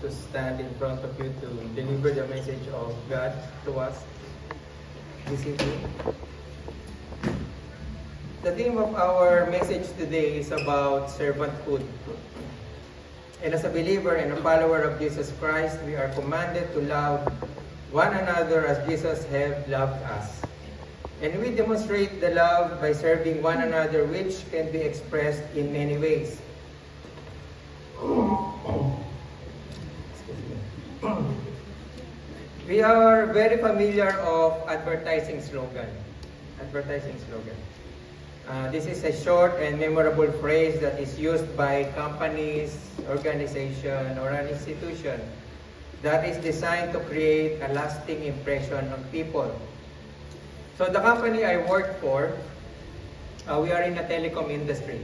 to stand in front of you to deliver the message of God to us this evening. The theme of our message today is about servanthood. And as a believer and a follower of Jesus Christ, we are commanded to love one another as Jesus has loved us. And we demonstrate the love by serving one another, which can be expressed in many ways. We are very familiar of advertising slogan. This is a short and memorable phrase that is used by companies, organization, or an institution that is designed to create a lasting impression on people. So the company I work for, we are in the telecom industry.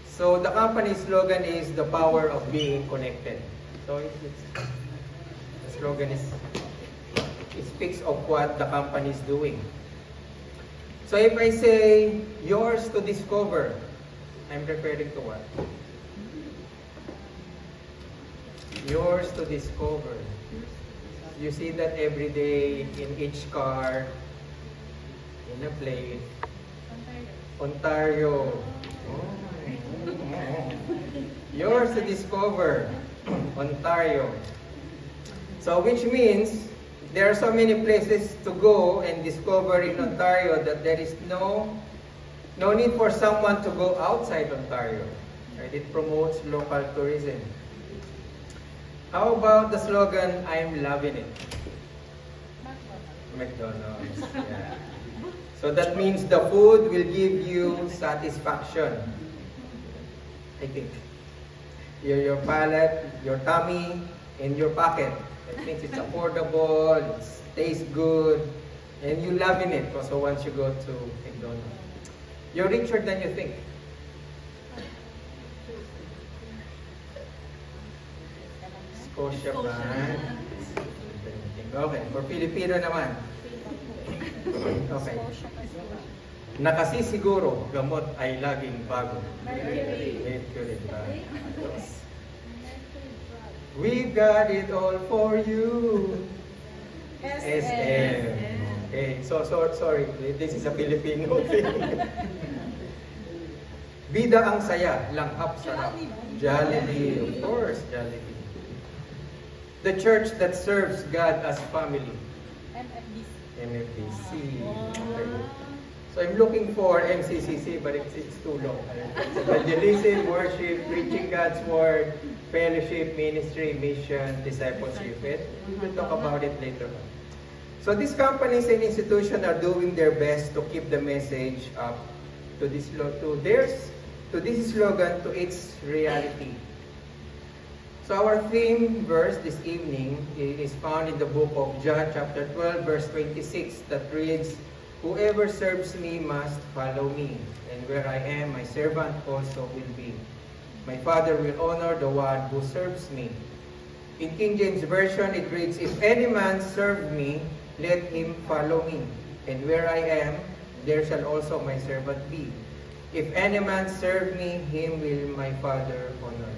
So the company's slogan is the power of being connected. So the slogan is, it speaks of what the company is doing. So if I say, yours to discover, I'm referring to what? Yours to discover. You see that every day in each car, in a plate. Ontario. Oh. Yours to discover. Ontario. So which means there are so many places to go and discover in Ontario that there is no need for someone to go outside Ontario. Right? It promotes local tourism. How about the slogan, I'm loving it? McDonald's. Yeah. So that means the food will give you satisfaction. I think. Your palate, your tummy, and your pocket. That means it's affordable, it tastes good, and you loving it also once you go to McDonald's. You're richer than you think. Scotiabank. Okay, for Filipino naman. Okay. Nakasisiguro, gamot ay laging bago. Mercury. We got it all for you. SM. Okay, so sorry, this is a Filipino thing. Bida ang saya, langhap sarap. Jollibee, of course, Jollibee. The church that serves God as family. MFBC. Okay. So I'm looking for MCCC, but it's too long. Evangelism, worship, preaching God's word, fellowship, ministry, mission, discipleship. We will talk about it later on. So these companies and institutions are doing their best to keep the message up to this slogan, to its reality. So our theme verse this evening is found in the book of John chapter 12 verse 26 that reads, whoever serves me must follow me, and where I am, my servant also will be. My Father will honor the one who serves me. In King James Version, it reads, if any man serve me, let him follow me. And where I am, there shall also my servant be. If any man serve me, him will my Father honor.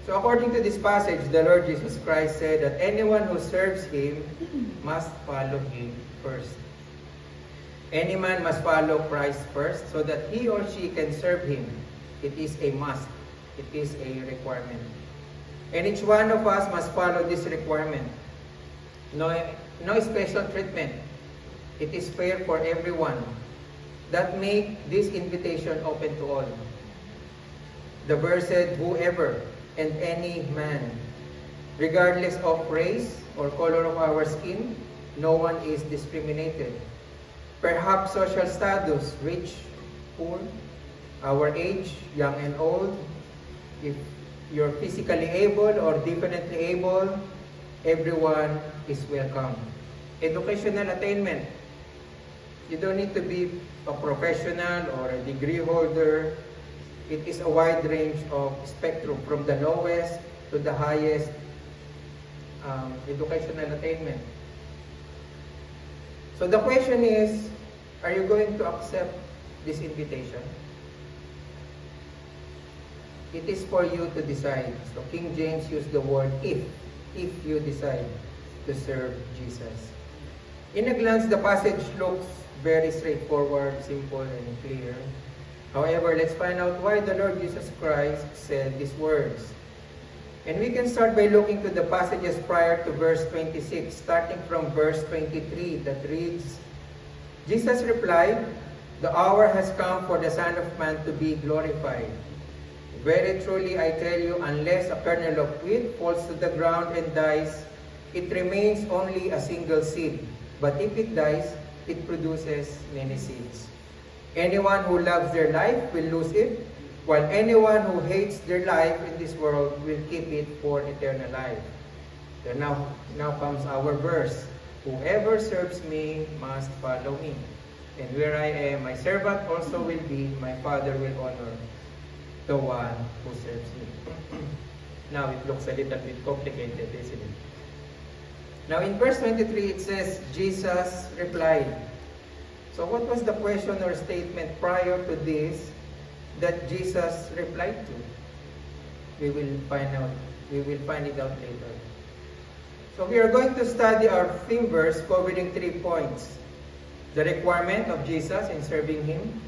So according to this passage, the Lord Jesus Christ said that anyone who serves him must follow him first. Any man must follow Christ first so that he or she can serve him. It is a must. It is a requirement. And each one of us must follow this requirement. No special treatment. It is fair for everyone. That make this invitation open to all. The verse said, whoever and any man, regardless of race or color of our skin, no one is discriminated. Perhaps social status, rich, poor, our age, young and old, if you're physically able or differently able, everyone is welcome. Educational attainment. You don't need to be a professional or a degree holder. It is a wide range of spectrum from the lowest to the highest educational attainment. So the question is, are you going to accept this invitation? It is for you to decide. So King James used the word if you decide to serve Jesus. In a glance, the passage looks very straightforward, simple, and clear. However, let's find out why the Lord Jesus Christ said these words. And we can start by looking to the passages prior to verse 26, starting from verse 23 that reads, Jesus replied, "The hour has come for the Son of Man to be glorified. Very truly I tell you, unless a kernel of wheat falls to the ground and dies, it remains only a single seed. But if it dies, it produces many seeds. Anyone who loves their life will lose it, while anyone who hates their life in this world will keep it for eternal life." So now comes our verse. Whoever serves me must follow me. And where I am, my servant also will be, my Father will honor the one who serves me. Now it looks a little bit complicated, isn't it? Now in verse 23 it says, Jesus replied. So what was the question or statement prior to this that Jesus replied to? We will find it out later. So we are going to study our theme verse covering 3 points. The requirement of Jesus in serving Him,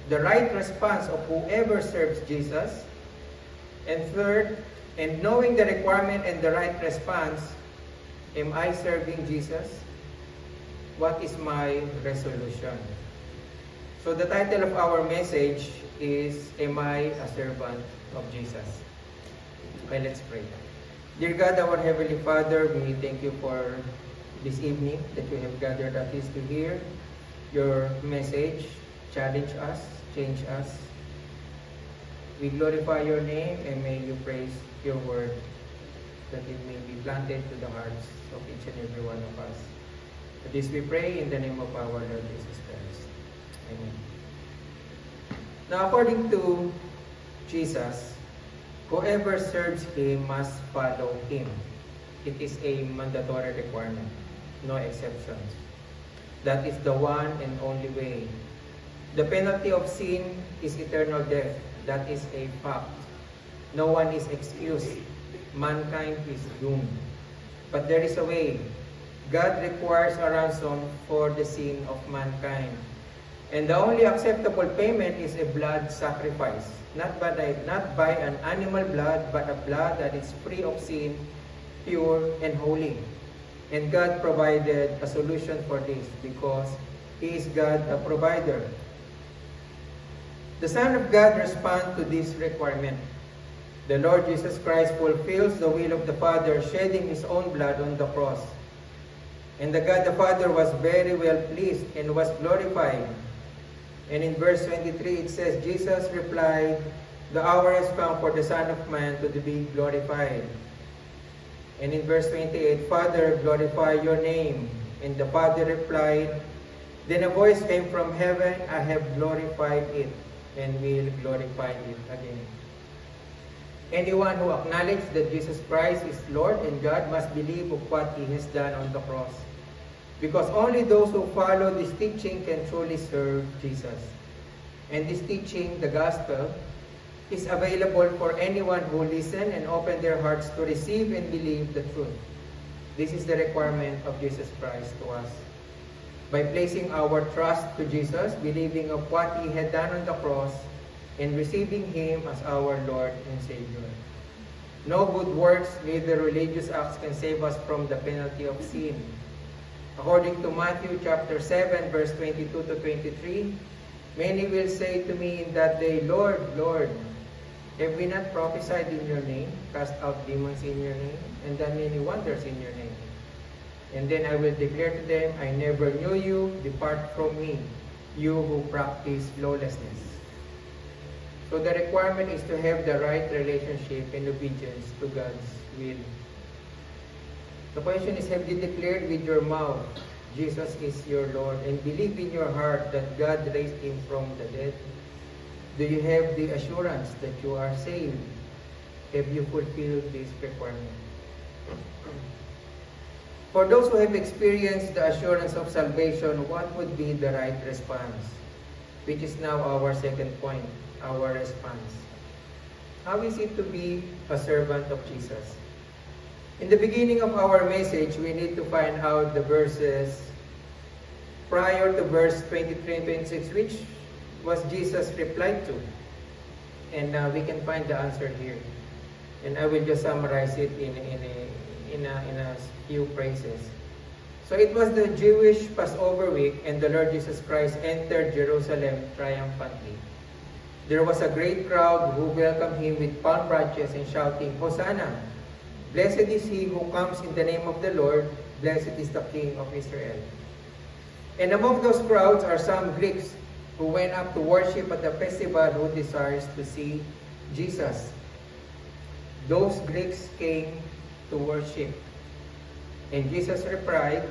the right response of whoever serves Jesus, and third, and knowing the requirement and the right response, am I serving Jesus? What is my resolution? So the title of our message is, Am I a Servant of Jesus? Okay, let's pray. Dear God, our Heavenly Father, we thank you for this evening that you have gathered at least to hear your message, challenge us, change us. We glorify your name and may you praise your word that it may be planted to the hearts of each and every one of us. For this we pray in the name of our Lord Jesus Christ. Amen. Now, according to Jesus, whoever serves Him must follow Him. It is a mandatory requirement, no exceptions. That is the one and only way. The penalty of sin is eternal death. That is a fact. No one is excused. Mankind is doomed. But there is a way. God requires a ransom for the sin of mankind. And the only acceptable payment is a blood sacrifice. Not by an animal blood, but a blood that is free of sin, pure and holy. And God provided a solution for this because He is God the provider. The Son of God responds to this requirement. The Lord Jesus Christ fulfills the will of the Father, shedding His own blood on the cross. And the God the Father was very well pleased and was glorified. And in verse 23 it says, Jesus replied, "The hour has come for the Son of Man to be glorified." And in verse 28, "Father, glorify your name." And the Father replied, "Then a voice came from heaven, I have glorified it, and will glorify it again." Anyone who acknowledges that Jesus Christ is Lord and God must believe of what He has done on the cross. Because only those who follow this teaching can truly serve Jesus. And this teaching, the gospel, is available for anyone who listen and open their hearts to receive and believe the truth. This is the requirement of Jesus Christ to us. By placing our trust to Jesus, believing of what He had done on the cross, and receiving Him as our Lord and Savior. No good works, neither religious acts can save us from the penalty of sin. According to Matthew chapter 7, verse 22 to 23, many will say to me in that day, Lord, Lord, have we not prophesied in your name, cast out demons in your name, and done many wonders in your name? And then I will declare to them, I never knew you, depart from me, you who practice lawlessness. So the requirement is to have the right relationship and obedience to God's will. The question is, have you declared with your mouth, Jesus is your Lord, and believe in your heart that God raised Him from the dead? Do you have the assurance that you are saved? Have you fulfilled this requirement? For those who have experienced the assurance of salvation, what would be the right response? Which is now our second point, our response. How is it to be a servant of Jesus? In the beginning of our message, we need to find out the verses prior to verse 23 and 26, which was Jesus replied to. And we can find the answer here. And I will just summarize it in a few phrases. So it was the Jewish Passover week, and the Lord Jesus Christ entered Jerusalem triumphantly. There was a great crowd who welcomed him with palm branches and shouting, "Hosanna! Blessed is he who comes in the name of the Lord. Blessed is the King of Israel." And among those crowds are some Greeks who went up to worship at the festival, who desires to see Jesus. Those Greeks came to worship. And Jesus replied,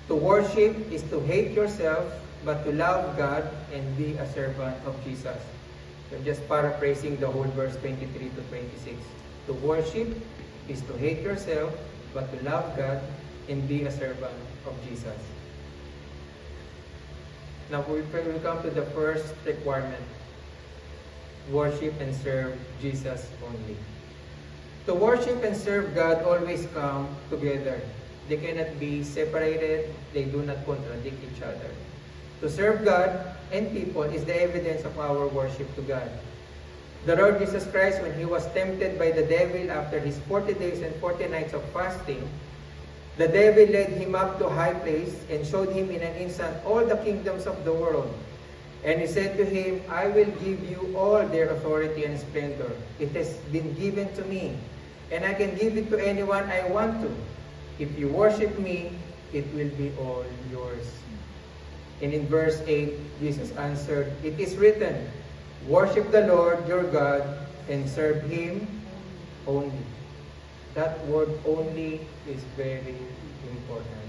"To worship is to hate yourself, but to love God and be a servant of Jesus." I'm just paraphrasing the whole verse 23 to 26. To worship is to hate yourself, but to love God and be a servant of Jesus. Now we come to the first requirement. Worship and serve Jesus only. To worship and serve God always come together. They cannot be separated. They do not contradict each other. To serve God and people is the evidence of our worship to God. The Lord Jesus Christ, when he was tempted by the devil after his 40 days and 40 nights of fasting, the devil led him up to a high place and showed him in an instant all the kingdoms of the world. And he said to him, "I will give you all their authority and splendor. It has been given to me, and I can give it to anyone I want to. If you worship me, it will be all yours." And in verse 8, Jesus answered, "It is written, worship the Lord your God and serve him only." That word "only" is very important.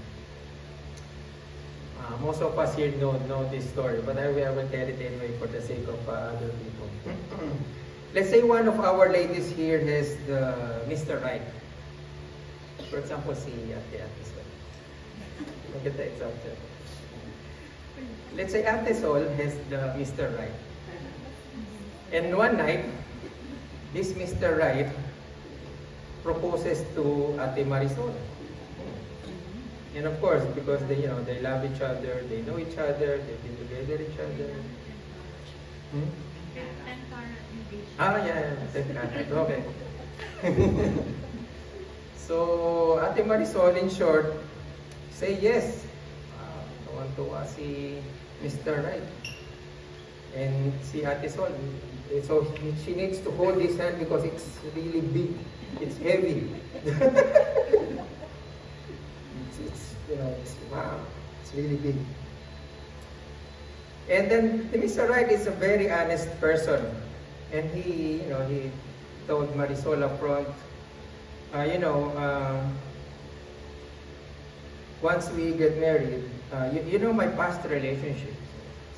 Most of us here know this story, but I will tell it anyway for the sake of other people. Let's say one of our ladies here has the Mr. Right. For example, si Ate Sol. Look at the example. Let's say Ate Sol has the Mr. Right. And one night, this Mr. Right proposes to Ate Marisol. And of course, because they love each other, they know each other, they've been together each other. Yeah. Okay. So, Ate Marisol, in short, say yes. Tuwan-tuwa si Mr. Right. And si Ate Sol, so she needs to hold his hand because it's really big. It's heavy. Wow, it's really big. And then Mr. Right is a very honest person, and he told Marisol up front, once we get married, you know my past relationship.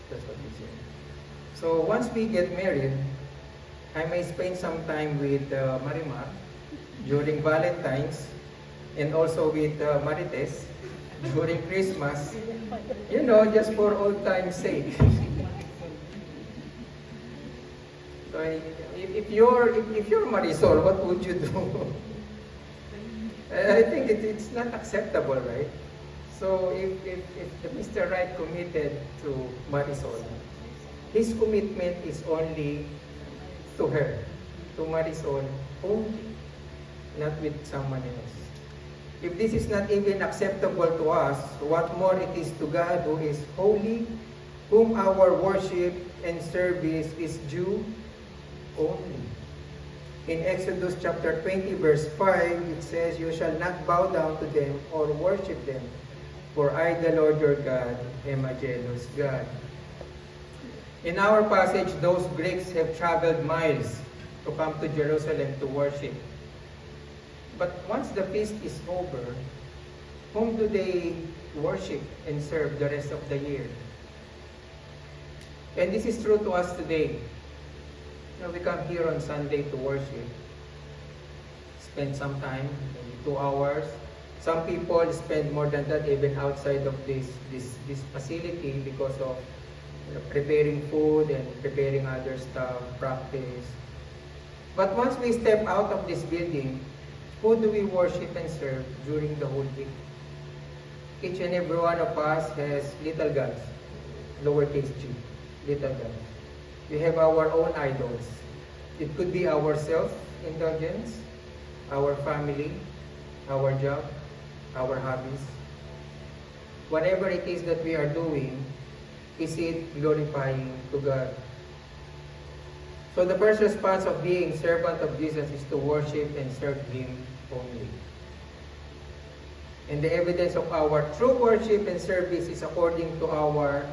That's what he said. So once we get married, I may spend some time with Marimar during Valentine's, and also with Marites during Christmas, just for old time's sake. So if you're Marisol, what would you do? I think it's not acceptable, right? So if Mr. Right committed to Marisol, his commitment is only to her, to Marisol only, not with someone else. If this is not even acceptable to us, what more it is to God, who is holy, whom our worship and service is due only. In Exodus chapter 20 verse 5, it says, "You shall not bow down to them or worship them, for I, the Lord your God, am a jealous God." In our passage, those Greeks have traveled miles to come to Jerusalem to worship. But once the feast is over, whom do they worship and serve the rest of the year? And this is true to us today. We come here on Sunday to worship, spend some time, maybe 2 hours. Some people spend more than that even outside of this facility because of preparing food and preparing other stuff, practice. But once we step out of this building, who do we worship and serve during the whole week? Each and every one of us has little gods, lowercase g, little gods. We have our own idols. It could be our self-indulgence, our family, our job, our hobbies. Whatever it is that we are doing, is it glorifying to God? So the first response of being servant of Jesus is to worship and serve Him only. And the evidence of our true worship and service is according to our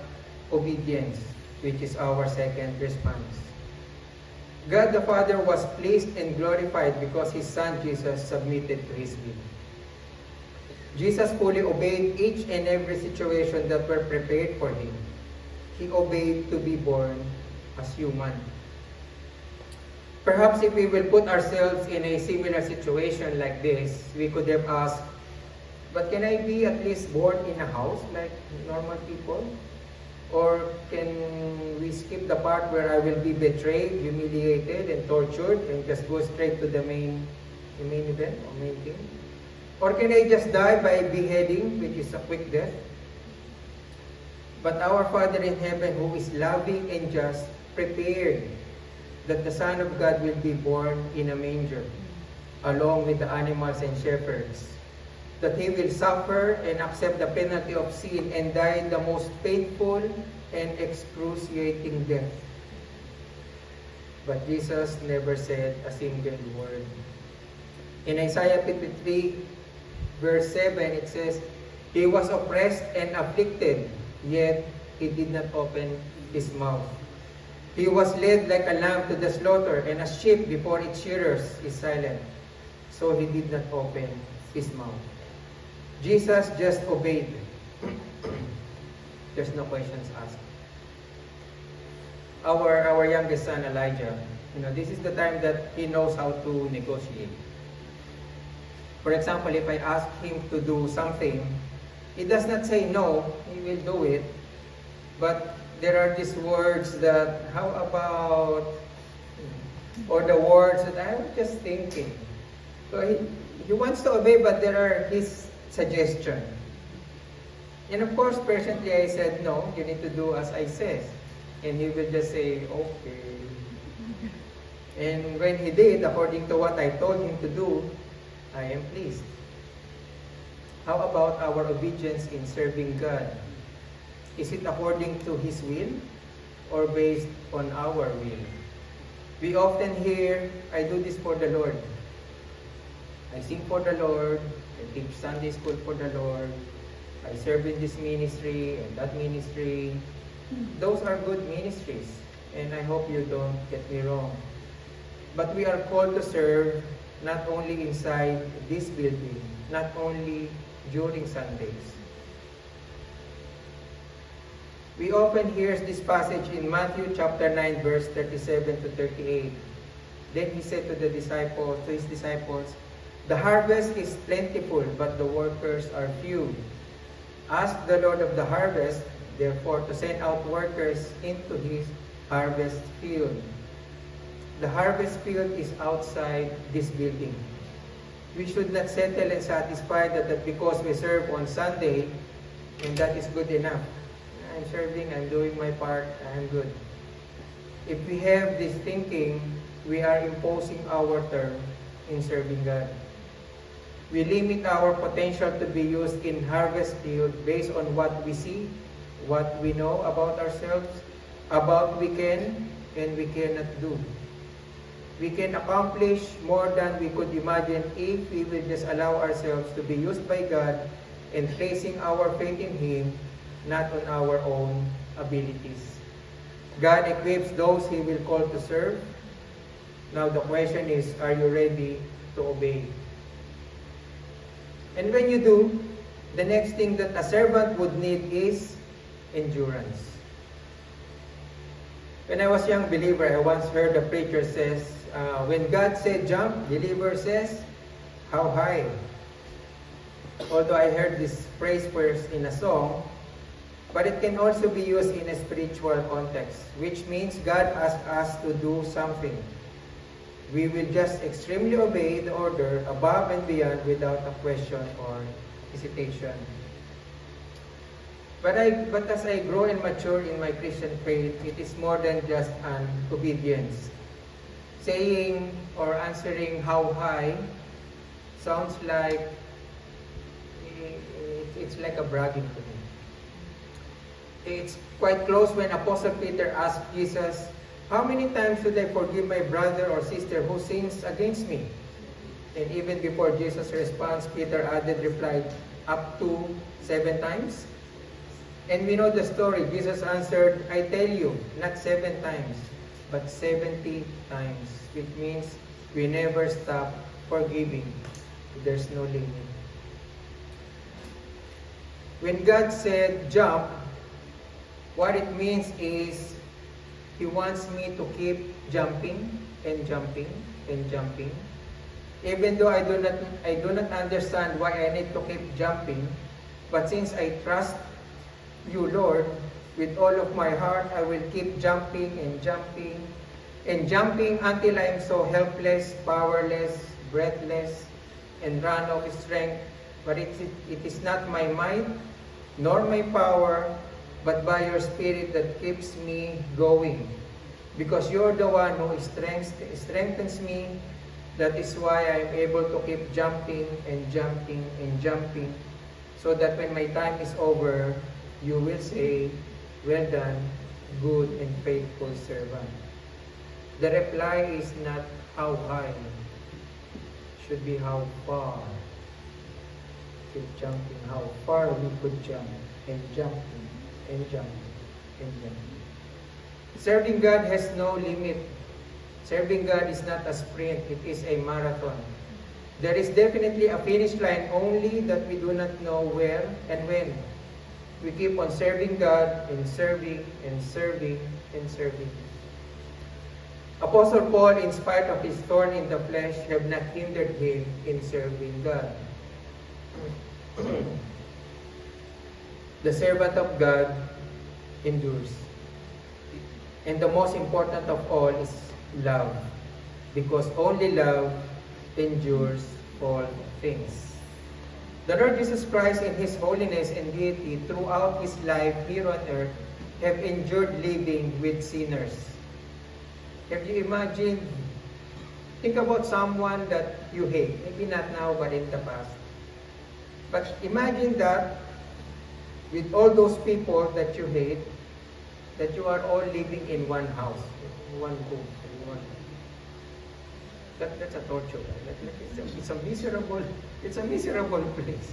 obedience, which is our second response. God the Father was pleased and glorified because His Son Jesus submitted to His will. Jesus fully obeyed each and every situation that were prepared for Him. He obeyed to be born as human. Perhaps if we will put ourselves in a similar situation like this, we could have asked, but can I be at least born in a house like normal people? Or can we skip the part where I will be betrayed, humiliated, and tortured and just go straight to the main event or main thing? Or can I just die by beheading, which is a quick death? But our Father in heaven, who is loving and just, prepared that the Son of God will be born in a manger, along with the animals and shepherds, that He will suffer and accept the penalty of sin and die the most painful and excruciating death. But Jesus never said a single word. In Isaiah 53, verse 7, it says, He was oppressed and afflicted, yet He did not open His mouth. He was led like a lamb to the slaughter, and a sheep before its shearers is silent. So He did not open His mouth. Jesus just obeyed. There's no questions asked. Our youngest son, Elijah, this is the time that he knows how to negotiate. For example, if I ask him to do something, he does not say no, he will do it. But there are these words that, how about, or the words that I'm just thinking. So he wants to obey, but there are his suggestion. And of course, presently I said, no, you need to do as I said. And he will just say, okay. And when he did, according to what I told him to do, I am pleased. How about our obedience in serving God? Is it according to His will or based on our will? We often hear, I do this for the Lord. I sing for the Lord. I teach Sunday school for the Lord. I serve in this ministry and that ministry. Those are good ministries, and I hope you don't get me wrong. But we are called to serve not only inside this building, not only during Sundays. We often hear this passage in Matthew chapter 9, verse 37 to 38. Then He said to His disciples, the harvest is plentiful, but the workers are few. Ask the Lord of the harvest, therefore, to send out workers into His harvest field. The harvest field is outside this building. We should not settle and satisfy that because we serve on Sunday, and that is good enough. I'm serving, I'm doing my part, I'm good. If we have this thinking, we are imposing our term in serving God. We limit our potential to be used in harvest field based on what we see, what we know about ourselves, about we can and we cannot do. We can accomplish more than we could imagine if we will just allow ourselves to be used by God and placing our faith in Him, not on our own abilities. God equips those He will call to serve. Now the question is, are you ready to obey? And when you do, the next thing that a servant would need is endurance. When I was a young believer, I once heard a preacher says, when God said jump, the believer says, how high? Although I heard this phrase first in a song, but it can also be used in a spiritual context, which means God asks us to do something. We will just extremely obey the order above and beyond without a question or hesitation. But as I grow and mature in my Christian faith, it is more than just an obedience. Saying or answering how high sounds like it's like a bragging to me. It's quite close when Apostle Peter asked Jesus, "How many times should I forgive my brother or sister who sins against me?" And even before Jesus' response, Peter added, replied, "Up to 7 times?" And we know the story. Jesus answered, "I tell you, not 7 times, but 70 times." Which means we never stop forgiving. There's no limit. When God said jump, what it means is He wants me to keep jumping and jumping and jumping. Even though I do not understand why I need to keep jumping, but since I trust you, Lord, with all of my heart, I will keep jumping and jumping and jumping until I am so helpless, powerless, breathless, and run out of strength. But it is not my might, nor my power, but by your Spirit that keeps me going. Because you're the one who strengthens me. That is why I'm able to keep jumping and jumping and jumping, so that when my time is over, you will say, "Well done, good and faithful servant." The reply is not how high, it should be how far. Keep jumping, how far we could jump, and jumping, and jumping, and jumping. Serving God has no limit. Serving God is not a sprint, it is a marathon. There is definitely a finish line, only that we do not know where and when. We keep on serving God and serving and serving and serving. Apostle Paul, in spite of his thorn in the flesh, have not hindered him in serving God. The servant of God endures. And the most important of all is love, because only love endures all things. The Lord Jesus Christ, in His holiness and deity, throughout His life here on earth, have endured living with sinners. Have you imagined, think about someone that you hate, maybe not now but in the past. But imagine that with all those people that you hate, that you are all living in one house, one home. That's a torture. It's a miserable place.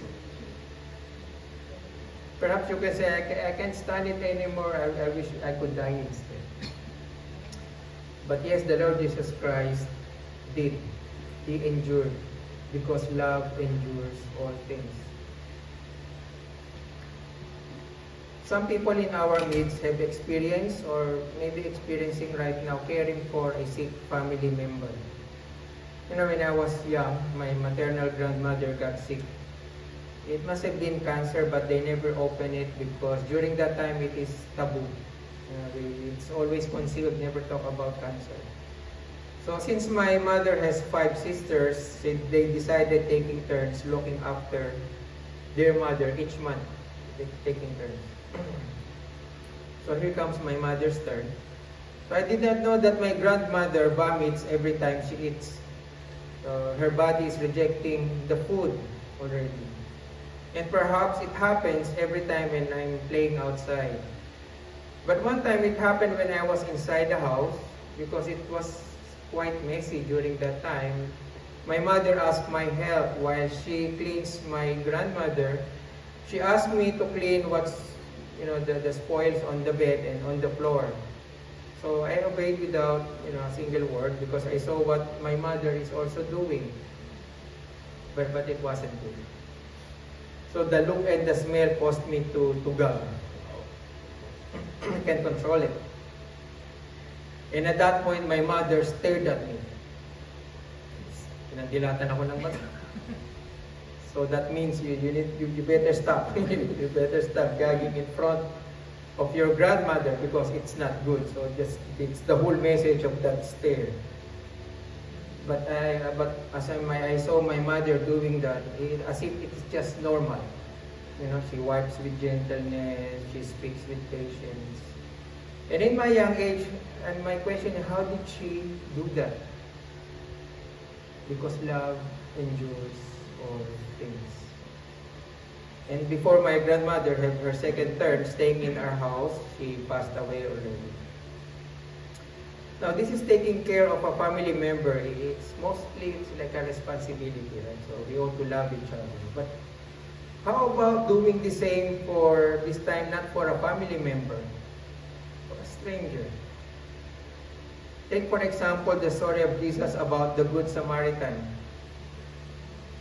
Perhaps you can say, I can't stand it anymore. I wish I could die instead. But yes, the Lord Jesus Christ did. He endured, because love endures all things. Some people in our midst have experienced, or maybe experiencing right now, caring for a sick family member. You know, when I was young, my maternal grandmother got sick. It must have been cancer, but they never opened it because during that time it is taboo. It's always concealed, never talk about cancer. So since my mother has 5 sisters, they decided taking turns looking after their mother each month, taking turns. So here comes my mother's turn. So I did not know that my grandmother vomits every time she eats. Her body is rejecting the food already. And perhaps it happens every time when I'm playing outside. But one time it happened when I was inside the house, because it was quite messy during that time. My mother asked my help while she cleans my grandmother. She asked me to clean what's, the spoils on the bed and on the floor. So I obeyed without, a single word, because I saw what my mother is also doing. But it wasn't good. So the look and the smell caused me to gag. I can't control it. And at that point, my mother stared at me. Pinandilatan ako ng mata. So that means you better stop. You better stop gagging in front of your grandmother, because it's not good. So it's the whole message of that stare. But as I saw my mother doing that, as if it's just normal. You know, she wipes with gentleness, she speaks with patience. And in my young age, and my question is, how did she do that? Because love endures all things. And before my grandmother had her second term staying in our house, she passed away already. Now, this is taking care of a family member. It's like a responsibility, right? So we ought to love each other. But how about doing the same for this time, not for a family member, for a stranger? Take, for example, the story of Jesus about the Good Samaritan.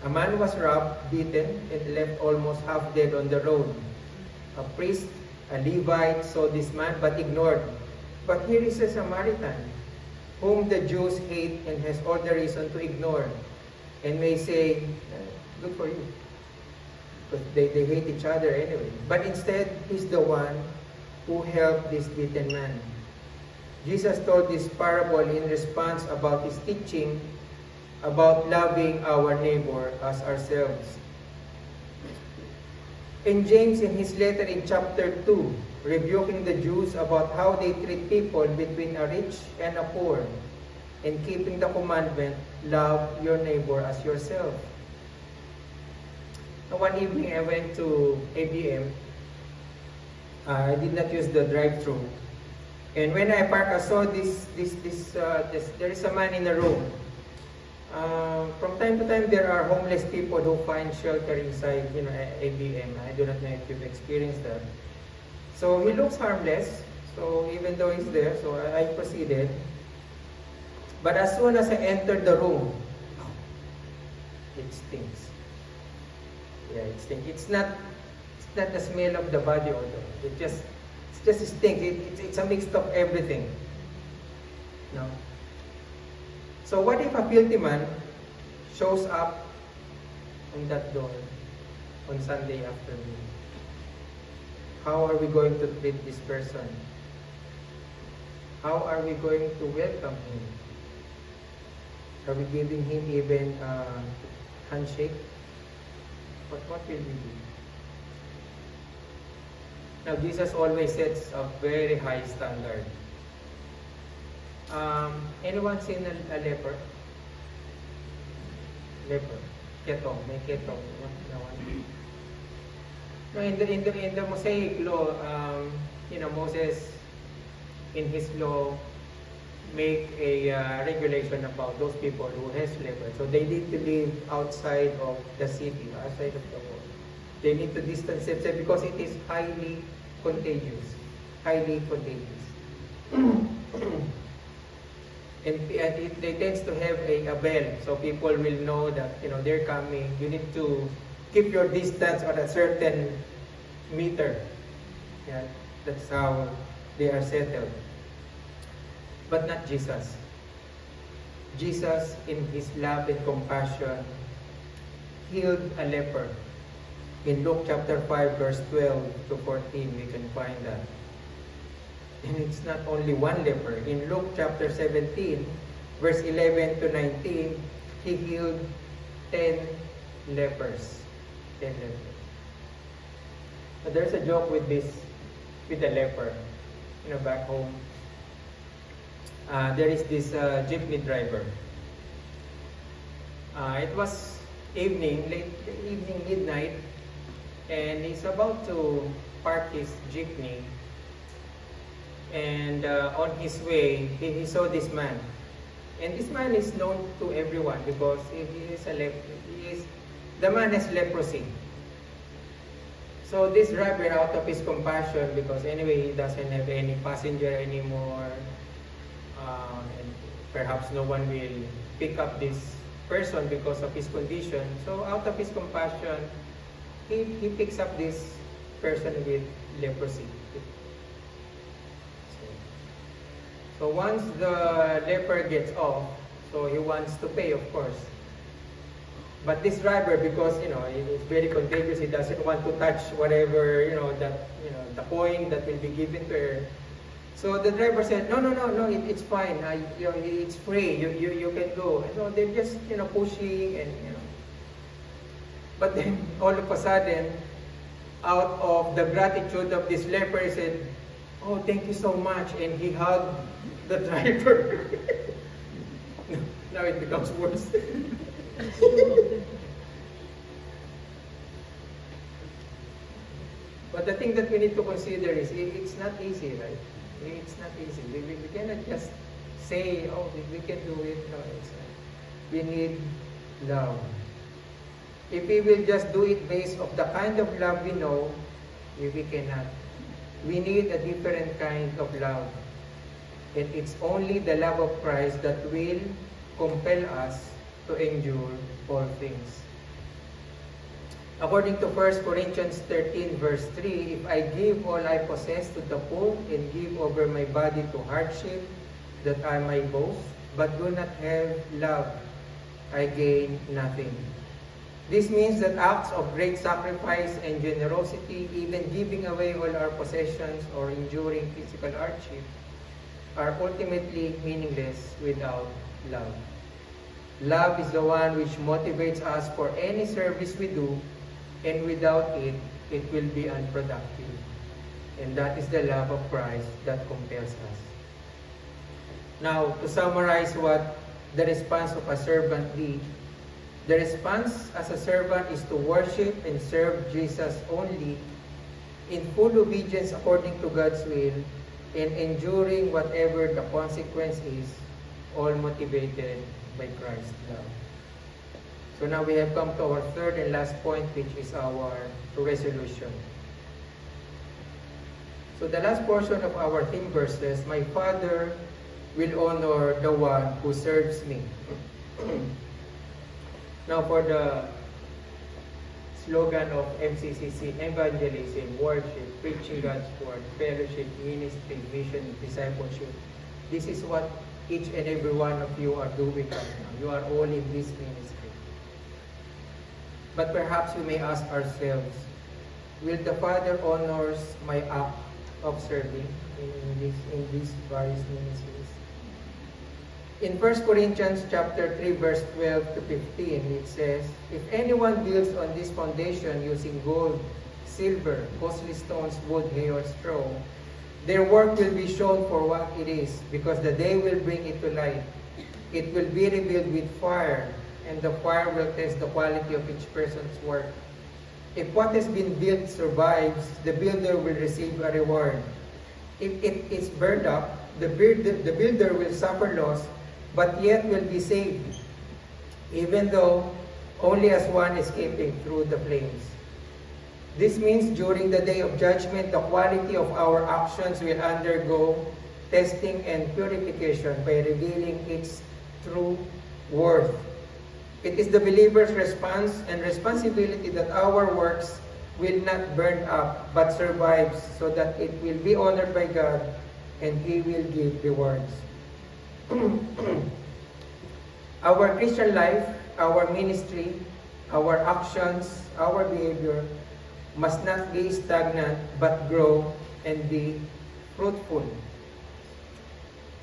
A man was robbed, beaten, and left almost half dead on the road. A priest, a Levite, saw this man but ignored. But here is a Samaritan, whom the Jews hate and has all the reason to ignore, and may say, good for you. But they hate each other anyway. But instead, he's the one who helped this beaten man. Jesus told this parable in response about his teaching about loving our neighbor as ourselves. And James, in his letter in chapter 2, rebuking the Jews about how they treat people between a rich and a poor, and keeping the commandment, love your neighbor as yourself. One evening I went to ABM. I did not use the drive-thru. And when I parked, I saw there is a man in the room. From time to time, there are homeless people who find shelter inside, ABM. I do not know if you've experienced that. So he looks harmless. So even though he's there, so I proceeded. But as soon as I entered the room, it stinks. Yeah, it stinks. It's not the smell of the body odor. It just stinks. It's a mix of everything. No. So what if a filthy man shows up on that door on Sunday afternoon? How are we going to treat this person? How are we going to welcome him? Are we giving him even a handshake? But what will we do? Now, Jesus always sets a very high standard. Anyone seen a leper? Leper. Ketong. May ketong. No, in the Mosaic law, Moses, in his law, make a regulation about those people who has leper. So they need to live outside of the city, outside of the wall. They need to distance themselves because it is highly contagious. Highly contagious. And they tends to have a bell, so people will know that they're coming. You need to keep your distance on a certain meter. Yeah, that's how they are settled. But not Jesus. Jesus, in his love and compassion, healed a leper. In Luke chapter 5, verse 12 to 14, we can find that. And it's not only one leper. In Luke chapter 17, verse 11 to 19, he healed 10 lepers. 10 lepers. So there's a joke with the leper. Back home, there is this jeepney driver. It was late evening, midnight, and he's about to park his jeepney. And on his way, he saw this man. And this man is known to everyone because the man has leprosy. So this driver, out of his compassion, because anyway he doesn't have any passenger anymore, and perhaps no one will pick up this person because of his condition. So out of his compassion, he picks up this person with leprosy. So once the leper gets off, so he wants to pay, of course. But this driver, because it's very contagious, he doesn't want to touch whatever the coin that will be given to her. So the driver said, no, it's fine. It's free. You can go. And so they're just, pushing and, But then, all of a sudden, out of the gratitude of this leper, he said, oh, thank you so much. And he hugged the driver. Now it becomes worse. But the thing that we need to consider is, it's not easy, right? It's not easy. We cannot just say, oh, we can do it. No, it's not. We need love. If we will just do it based on the kind of love we know, we cannot. We need a different kind of love. And it's only the love of Christ that will compel us to endure all things. According to 1 Corinthians 13 verse 3, if I give all I possess to the poor and give over my body to hardship, that I might boast, but do not have love, I gain nothing. This means that acts of great sacrifice and generosity, even giving away all our possessions or enduring physical hardship, are ultimately meaningless without love. Love is the one which motivates us for any service we do, and without it, it will be unproductive. And that is the love of Christ that compels us. Now, to summarize what the response of a servant be, the response as a servant is to worship and serve Jesus only in full obedience according to God's will and enduring whatever the consequence is, all motivated by Christ's love. So now we have come to our third and last point, which is our resolution. So the last portion of our theme verses, my Father will honor the one who serves me. Now for the slogan of MCCC, evangelism, worship, preaching God's word, fellowship, ministry, mission, discipleship. This is what each and every one of you are doing right now. You are all in this ministry. But perhaps we may ask ourselves, will the Father honors my act of serving in these various ministries? In 1 Corinthians chapter 3, verse 12 to 15, it says, if anyone builds on this foundation using gold, silver, costly stones, wood, hay, or straw, their work will be shown for what it is, because the day will bring it to light. It will be revealed with fire, and the fire will test the quality of each person's work. If what has been built survives, the builder will receive a reward. If it is burned up, the builder will suffer loss, but yet will be saved, even though only as one escaping through the flames. This means during the day of judgment, the quality of our actions will undergo testing and purification by revealing its true worth. It is the believer's response and responsibility that our works will not burn up, but survives, so that it will be honored by God and He will give rewards. Our Christian life, our ministry, our actions, our behavior must not be stagnant but grow and be fruitful.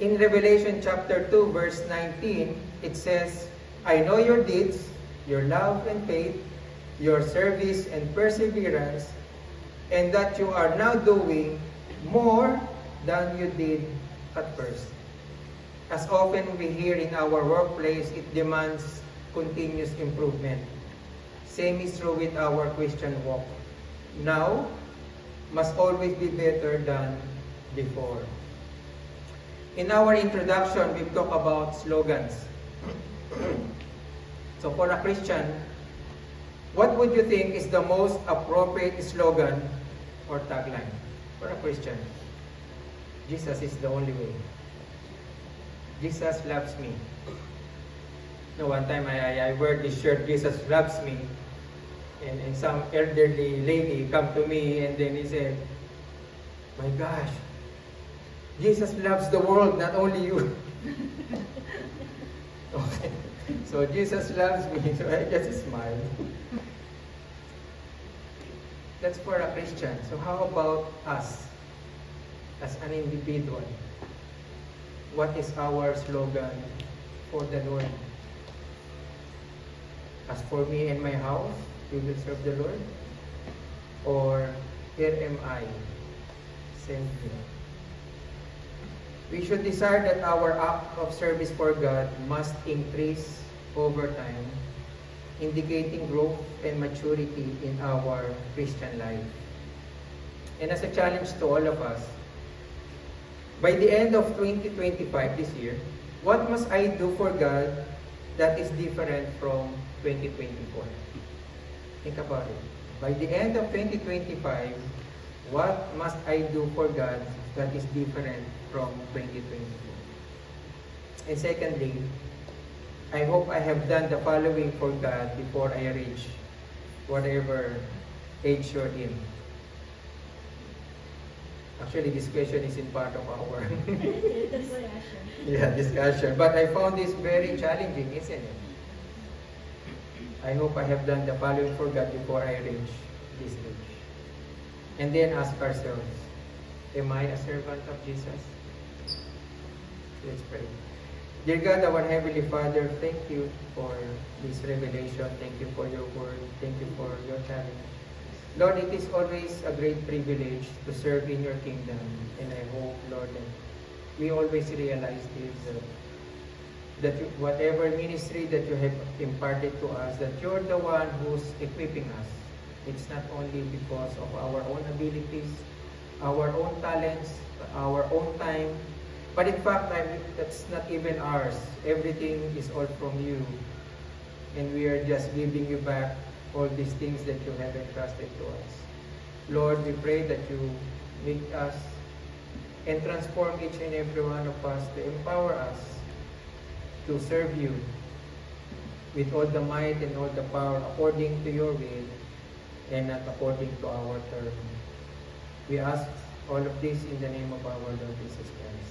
In Revelation chapter 2 verse 19, it says, I know your deeds, your love and faith, your service and perseverance, and that you are now doing more than you did at first. As often we hear in our workplace, it demands continuous improvement. Same is true with our Christian walk. Now must always be better than before. In our introduction, we've talked about slogans. So for a Christian, what would you think is the most appropriate slogan or tagline for a Christian? Jesus is the only way. Jesus loves me. No, one time I wear this shirt, Jesus loves me. And some elderly lady come to me and then he said, my gosh, Jesus loves the world, not only you. Okay. So Jesus loves me, so I just smile. That's for a Christian. So how about us? as an individual, what is our slogan for the Lord? As for me and my house, we will serve the Lord? Or, here am I, send me. We should desire that our act of service for God must increase over time, indicating growth and maturity in our Christian life. And as a challenge to all of us, by the end of 2025 this year, what must I do for God that is different from 2024? Think about it. By the end of 2025, what must I do for God that is different from 2024? And secondly, I hope I have done the following for God before I reach whatever age you're in. Actually, this question is in part of our discussion. But I found this very challenging, isn't it? I hope I have done the following for God before I reach this age. And then ask ourselves, am I a servant of Jesus? Let's pray. Dear God, our Heavenly Father, thank you for this revelation. Thank you for your word. Thank you for your challenge. Lord, it is always a great privilege to serve in your kingdom. And I hope, Lord, that we always realize this, that whatever ministry that you have imparted to us, that you're the one who's equipping us. It's not only because of our own abilities, our own talents, our own time, but in fact, that's not even ours. Everything is all from you. And we are just giving you back all these things that you have entrusted to us. Lord, we pray that you make us and transform each and every one of us to empower us to serve you with all the might and all the power according to your will and not according to our term. We ask all of this in the name of our Lord Jesus Christ.